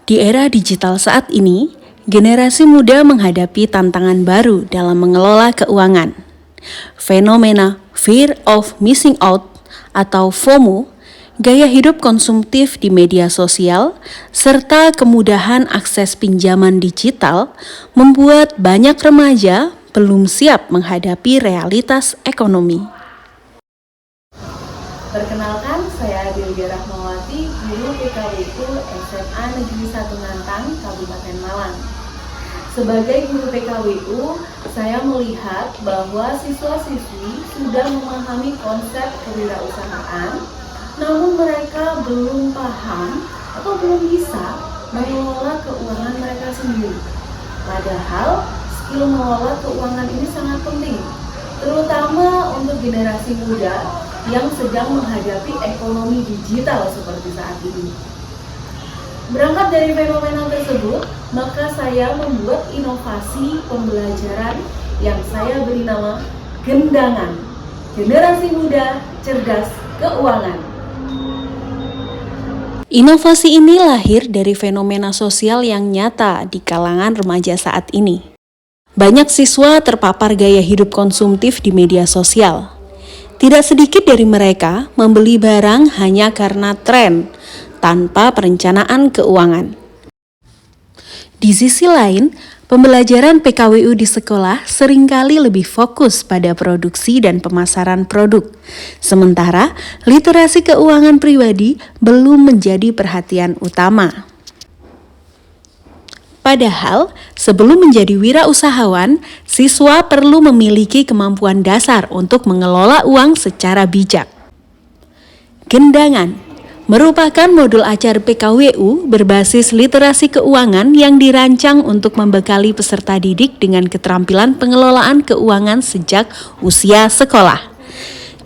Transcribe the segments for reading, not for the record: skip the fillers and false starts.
Di era digital saat ini, generasi muda menghadapi tantangan baru dalam mengelola keuangan. Fenomena fear of missing out atau FOMO, gaya hidup konsumtif di media sosial, serta kemudahan akses pinjaman digital membuat banyak remaja belum siap menghadapi realitas ekonomi. Perkenalkan, saya Adelia Rahmawati, guru PKWU SMA Negeri 1 Ngantang, Kabupaten Malang. Sebagai guru PKWU, saya melihat bahwa siswa-siswi sudah memahami konsep kewirausahaan, namun mereka belum paham atau belum bisa mengelola keuangan mereka sendiri. Padahal, skill mengelola keuangan ini sangat penting, terutama untuk generasi muda yang sedang menghadapi ekonomi digital seperti saat ini. Berangkat dari fenomena tersebut, maka saya membuat inovasi pembelajaran yang saya beri nama Gendangan, Generasi Muda Cerdas Keuangan. Inovasi ini lahir dari fenomena sosial yang nyata di kalangan remaja saat ini. Banyak siswa terpapar gaya hidup konsumtif di media sosial. Tidak sedikit dari mereka membeli barang hanya karena tren, tanpa perencanaan keuangan. Di sisi lain, pembelajaran PKWU di sekolah seringkali lebih fokus pada produksi dan pemasaran produk, sementara literasi keuangan pribadi belum menjadi perhatian utama. Padahal, sebelum menjadi wirausahawan, siswa perlu memiliki kemampuan dasar untuk mengelola uang secara bijak. Gendangan merupakan modul ajar PKWU berbasis literasi keuangan yang dirancang untuk membekali peserta didik dengan keterampilan pengelolaan keuangan sejak usia sekolah.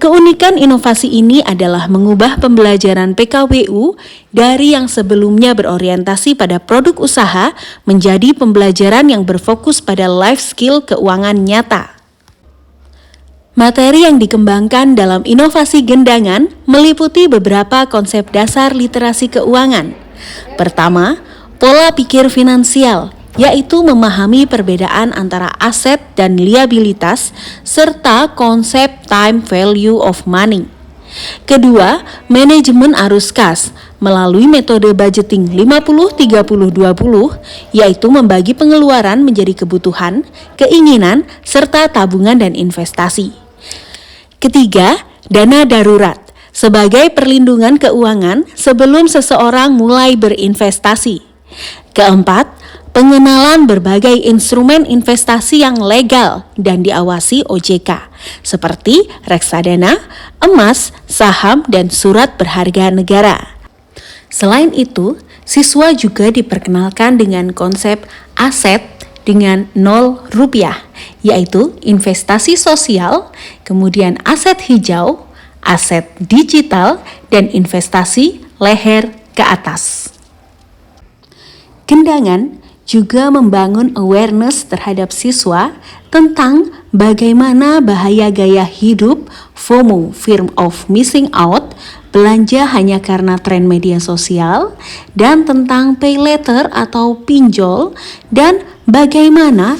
Keunikan inovasi ini adalah mengubah pembelajaran PKWU dari yang sebelumnya berorientasi pada produk usaha menjadi pembelajaran yang berfokus pada life skill keuangan nyata. Materi yang dikembangkan dalam inovasi Gendangan meliputi beberapa konsep dasar literasi keuangan. Pertama, pola pikir finansial, yaitu memahami perbedaan antara aset dan liabilitas, serta konsep time value of money. Kedua, manajemen arus kas, melalui metode budgeting 50-30-20, yaitu membagi pengeluaran menjadi kebutuhan, keinginan, serta tabungan dan investasi. Ketiga, dana darurat, sebagai perlindungan keuangan sebelum seseorang mulai berinvestasi. Keempat, pengenalan berbagai instrumen investasi yang legal dan diawasi OJK, seperti reksadana, emas, saham, dan surat berharga negara. Selain itu, siswa juga diperkenalkan dengan konsep aset dengan 0 rupiah, yaitu investasi sosial, kemudian aset hijau, aset digital, dan investasi leher ke atas. Gendangan juga membangun awareness terhadap siswa tentang bagaimana bahaya gaya hidup FOMO, fear of missing out, belanja hanya karena tren media sosial, dan tentang pay later atau pinjol, dan bagaimana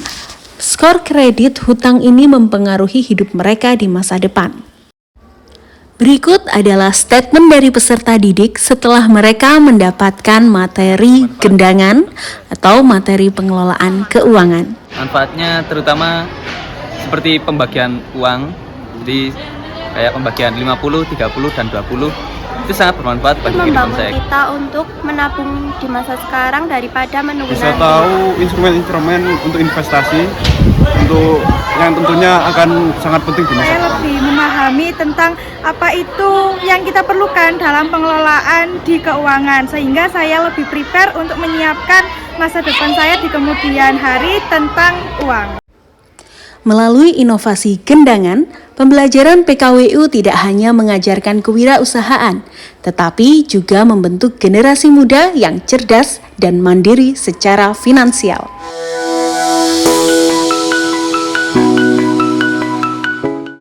skor kredit hutang ini mempengaruhi hidup mereka di masa depan. Berikut adalah statement dari peserta didik setelah mereka mendapatkan materi Gendangan atau materi pengelolaan keuangan. Manfaatnya terutama seperti pembagian uang, jadi kayak pembagian 50, 30, dan 20, itu sangat bermanfaat bagi kehidupan saya. Kita untuk menabung di masa sekarang daripada menunggu bisa nanti. Tahu instrumen-instrumen untuk investasi, untuk yang tentunya akan sangat penting di masa Saya depan. lebih memahami tentang apa itu yang kita perlukan dalam pengelolaan di keuangan, sehingga saya lebih prepare untuk menyiapkan masa depan saya di kemudian hari tentang uang. Melalui inovasi Gendangan, pembelajaran PKWU tidak hanya mengajarkan kewirausahaan, tetapi juga membentuk generasi muda yang cerdas dan mandiri secara finansial.